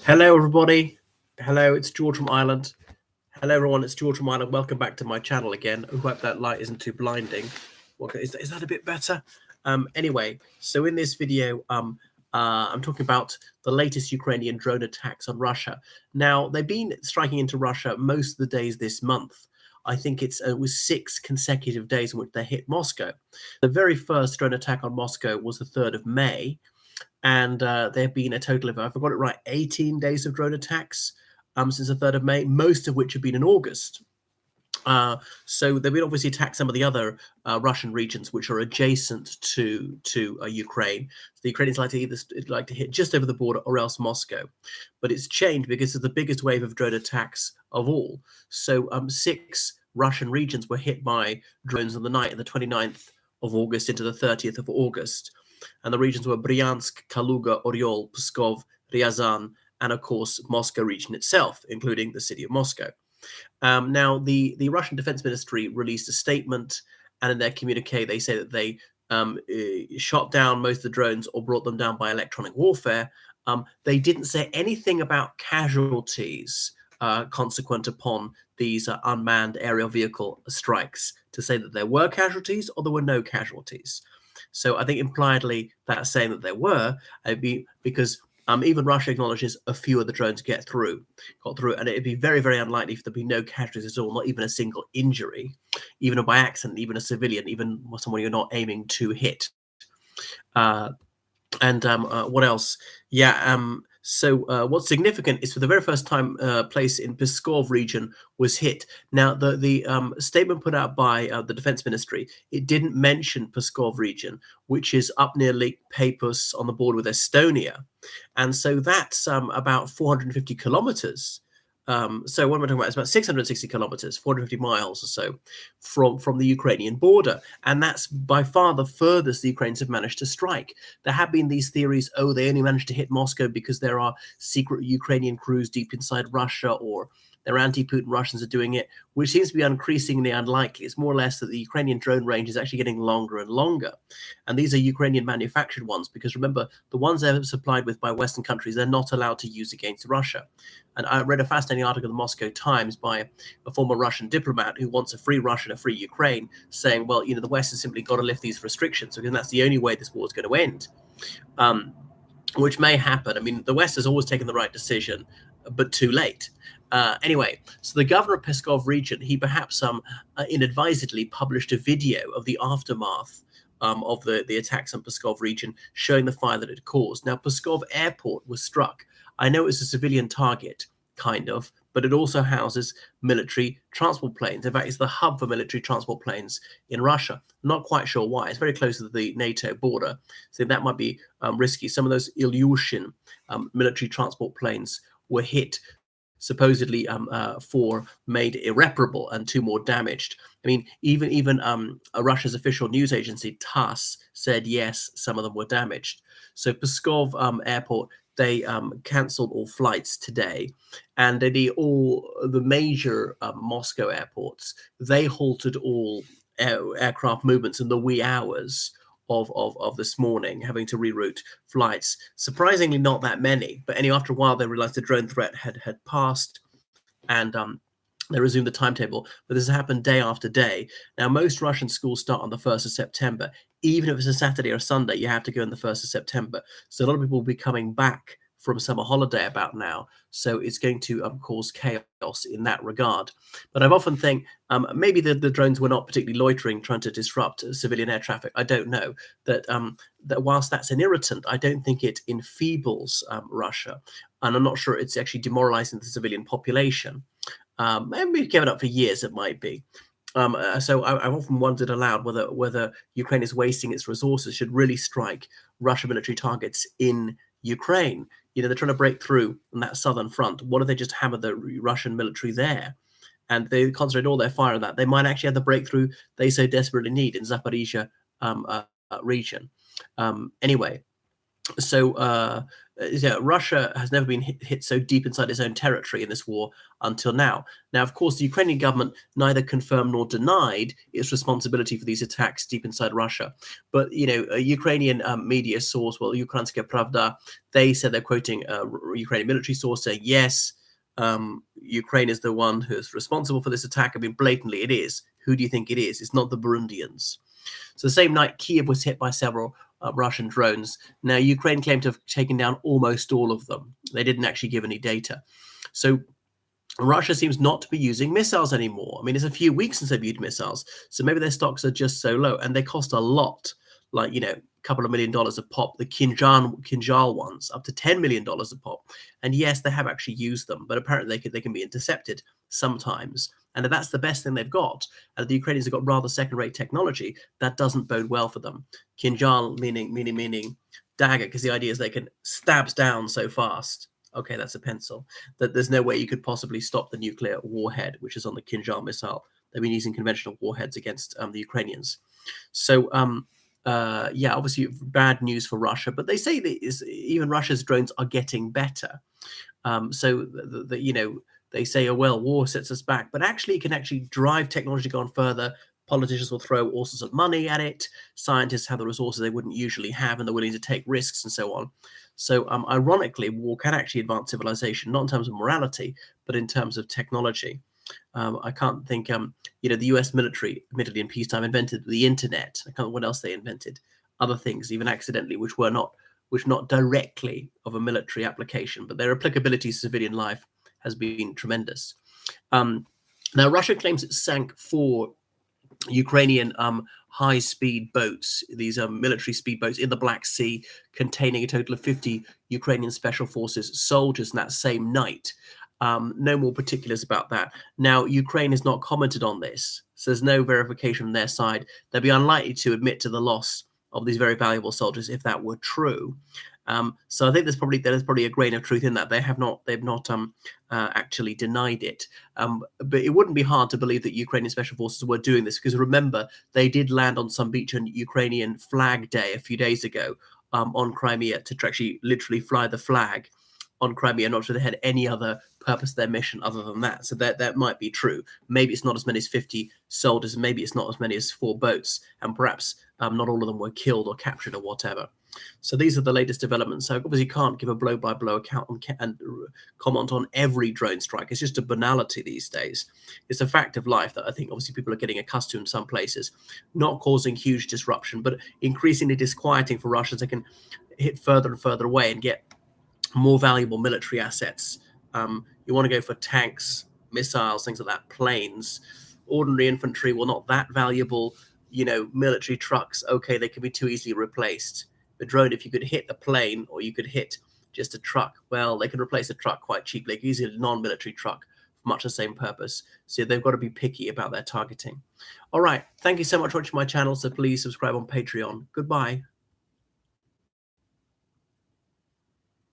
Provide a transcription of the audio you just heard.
Hello, everybody. Hello, it's George from Ireland. Hello, everyone. It's George from Ireland. Welcome back to my channel again. I hope that light isn't too blinding. Okay, is that a bit better? Anyway, so in this video, I'm talking about the latest Ukrainian drone attacks on Russia. Now, they've been striking into Russia most of the days this month. I think it was 6 consecutive days in which they hit Moscow. The very first drone attack on Moscow was the 3rd of May. And there have been a total of, if I got it right, 18 days of drone attacks since the 3rd of May, most of which have been in August. So they've been obviously attacked some of the other Russian regions which are adjacent to Ukraine. So the Ukrainians like to hit just over the border or else Moscow, but it's changed because it's the biggest wave of drone attacks of all. So 6 Russian regions were hit by drones on the night of the 29th of August into the 30th of August. And the regions were Bryansk, Kaluga, Oryol, Pskov, Ryazan, and of course Moscow region itself, including the city of Moscow. Now, the Russian Defense Ministry released a statement, and in their communique, they say that they shot down most of the drones or brought them down by electronic warfare. They didn't say anything about casualties consequent upon these unmanned aerial vehicle strikes to say that there were casualties or there were no casualties. So I think impliedly that's saying that there were, because even Russia acknowledges a few of the drones got through, and it'd be very, very unlikely for there to be no casualties at all, not even a single injury, even by accident, even a civilian, even someone you're not aiming to hit. What else? So what's significant is for the very first time, place in Pskov region was hit. Now, the statement put out by the Defense Ministry, it didn't mention Pskov region, which is up near Lake Peipus on the border with Estonia. And so that's about 450 kilometers. So what am I talking about? It's about 660 kilometers, 450 miles or so from the Ukrainian border. And that's by far the furthest the Ukrainians have managed to strike. There have been these theories, oh, they only managed to hit Moscow because there are secret Ukrainian crews deep inside Russia, or they're anti-Putin Russians are doing it, which seems to be increasingly unlikely. It's more or less that the Ukrainian drone range is actually getting longer and longer. And these are Ukrainian manufactured ones, because remember, the ones they're supplied with by Western countries, they're not allowed to use against Russia. And I read a fascinating article in the Moscow Times by a former Russian diplomat who wants a free Russia and a free Ukraine, saying, well, the West has simply got to lift these restrictions, because that's the only way this war is going to end. Which may happen. I mean, the West has always taken the right decision, but too late. Anyway, so the governor of Pskov region, he perhaps inadvisedly published a video of the aftermath of the attacks on Pskov region, showing the fire that it caused. Now, Pskov airport was struck. I know it's a civilian target, kind of, but it also houses military transport planes. In fact, it's the hub for military transport planes in Russia. I'm not quite sure why. It's very close to the NATO border, so that might be risky. Some of those Ilyushin military transport planes were hit, supposedly 4 made irreparable and 2 more damaged. I mean, even Russia's official news agency TASS said yes, some of them were damaged. So Pskov airport, they cancelled all flights today, and all the major Moscow airports, they halted all aircraft movements in the wee hours of this morning, having to reroute flights. Surprisingly, not that many, but after a while they realized the drone threat had passed, and they resumed the timetable. But this has happened day after day. Now, most Russian schools start on the 1st of September. Even if it's a Saturday or Sunday, you have to go on the 1st of September. So a lot of people will be coming back from summer holiday about now. So it's going to cause chaos in that regard. But I've often think maybe the drones were not particularly loitering, trying to disrupt civilian air traffic. I don't know. That whilst that's an irritant, I don't think it enfeebles Russia. And I'm not sure it's actually demoralizing the civilian population. Maybe given up for years, it might be. So I've often wondered aloud whether Ukraine is wasting its resources, should really strike Russian military targets in Ukraine. They're trying to break through on that southern front. What if they just hammer the Russian military there, and they concentrate all their fire on that? They might actually have the breakthrough they so desperately need in Zaporizhia region. Anyway, So yeah, Russia has never been hit so deep inside its own territory in this war until now. Now, of course, the Ukrainian government neither confirmed nor denied its responsibility for these attacks deep inside Russia. But a Ukrainian media source, well, Ukrainska Pravda, they said they're quoting a Ukrainian military source saying, yes, Ukraine is the one who's responsible for this attack. I mean, blatantly, it is. Who do you think it is? It's not the Burundians. So the same night, Kiev was hit by several Russian drones. Now, Ukraine claimed to have taken down almost all of them. They didn't actually give any data. So Russia seems not to be using missiles anymore. I mean, it's a few weeks since they've used missiles, so maybe their stocks are just so low, and they cost a lot, like a couple of $1 million a pop. The Kinjal ones, up to $10 million a pop. And yes, they have actually used them, but apparently they can be intercepted sometimes. And if that's the best thing they've got, and the Ukrainians have got rather second-rate technology, that doesn't bode well for them. Kinjal meaning dagger, because the idea is they can stabs down so fast. Okay, that's a pencil. That there's no way you could possibly stop the nuclear warhead, which is on the Kinjal missile. They've been using conventional warheads against the Ukrainians. So, yeah, obviously bad news for Russia. But they say that even Russia's drones are getting better. So, they say, oh, well, war sets us back. But actually, it can actually drive technology to go on further. Politicians will throw all sorts of money at it. Scientists have the resources they wouldn't usually have, and they're willing to take risks and so on. So, ironically, war can actually advance civilization, not in terms of morality, but in terms of technology. I can't think, the US military, admittedly in peacetime, invented the internet. I can't remember what else they invented. Other things, even accidentally, which not directly of a military application, but their applicability to civilian life has been tremendous. Now, Russia claims it sank 4 Ukrainian high-speed boats, these military speedboats in the Black Sea, containing a total of 50 Ukrainian Special Forces soldiers in that same night. No more particulars about that. Now, Ukraine has not commented on this, so there's no verification on their side. They'd be unlikely to admit to the loss of these very valuable soldiers if that were true. So I think there's probably a grain of truth in that. They've not actually denied it. But it wouldn't be hard to believe that Ukrainian special forces were doing this, because remember, they did land on some beach on Ukrainian Flag Day a few days ago on Crimea to actually literally fly the flag on Crimea. Not sure they had any other purpose of their mission other than that. So that might be true. Maybe it's not as many as 50 soldiers, and maybe it's not as many as 4 boats, and perhaps not all of them were killed or captured or whatever. So these are the latest developments. So obviously can't give a blow-by-blow account and comment on every drone strike. It's just a banality these days. It's a fact of life that I think obviously people are getting accustomed in some places, not causing huge disruption, but increasingly disquieting for Russians. They can hit further and further away and get more valuable military assets. You want to go for tanks, missiles, things like that, planes. Ordinary infantry, well, not that valuable. Military trucks, okay, they can be too easily replaced. The drone, if you could hit the plane or you could hit just a truck, well, they can replace a truck quite cheaply. They can use a non-military truck for much the same purpose. So they've got to be picky about their targeting. All right. Thank you so much for watching my channel. So please subscribe on Patreon. Goodbye.